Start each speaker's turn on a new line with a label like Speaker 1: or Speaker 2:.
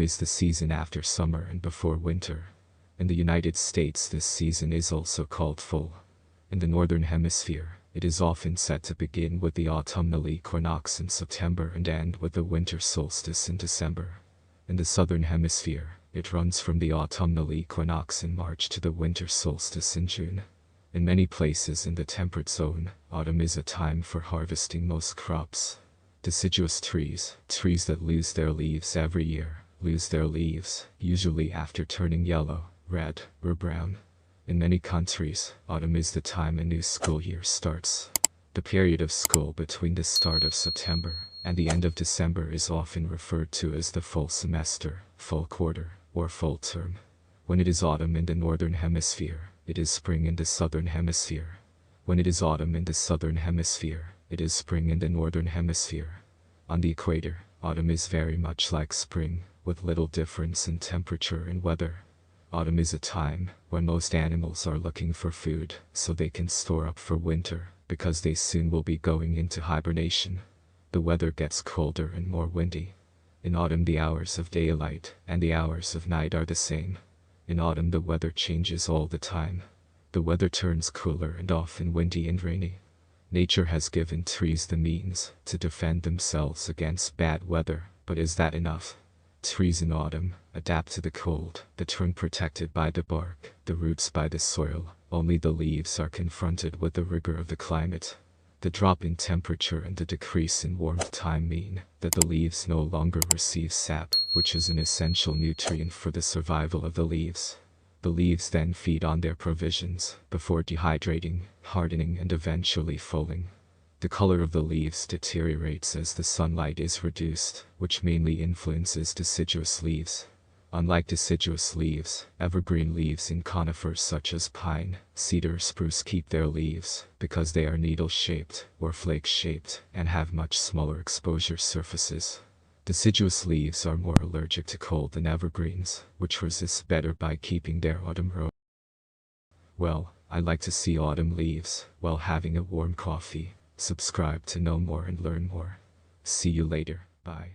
Speaker 1: Autumn is the season after summer and before winter. In the United States, this season is also called fall. In the Northern Hemisphere, it is often said to begin with the autumnal equinox in September and end with the winter solstice in December. In the Southern Hemisphere, it runs from the autumnal equinox in March to the winter solstice in June. In many places in the temperate zone, autumn is a time for harvesting most crops. Deciduous trees, trees that lose their leaves every year, lose their leaves, usually after turning yellow, red, or brown. In many countries, autumn is the time a new school year starts. The period of school between the start of September and the end of December is often referred to as the fall semester, fall quarter, or fall term. When it is autumn in the Northern Hemisphere, it is spring in the Southern Hemisphere. When it is autumn in the Southern Hemisphere, it is spring in the Northern Hemisphere. On the equator, autumn is very much like spring, with little difference in temperature and weather. Autumn is a time when most animals are looking for food, so they can store up for winter, because they soon will be going into hibernation. The weather gets colder and more windy. In autumn, the hours of daylight and the hours of night are the same. In autumn, the weather changes all the time. The weather turns cooler and often windy and rainy. Nature has given trees the means to defend themselves against bad weather, but is that enough? Trees in autumn adapt to the cold, the trunk protected by the bark, the roots by the soil. Only the leaves are confronted with the rigor of the climate. The drop in temperature and the decrease in warmth time mean that the leaves no longer receive sap, which is an essential nutrient for the survival of the leaves. The leaves then feed on their provisions before dehydrating, hardening, and eventually falling. The color of the leaves deteriorates as the sunlight is reduced, which mainly influences deciduous leaves. Unlike deciduous leaves, evergreen leaves in conifers such as pine, cedar, spruce keep their leaves because they are needle-shaped or flake-shaped and have much smaller exposure surfaces. Deciduous leaves are more allergic to cold than evergreens, which resist better by keeping their autumn rose. Well, I like to see autumn leaves while having a warm coffee. Subscribe to know more and learn more. See you later. Bye.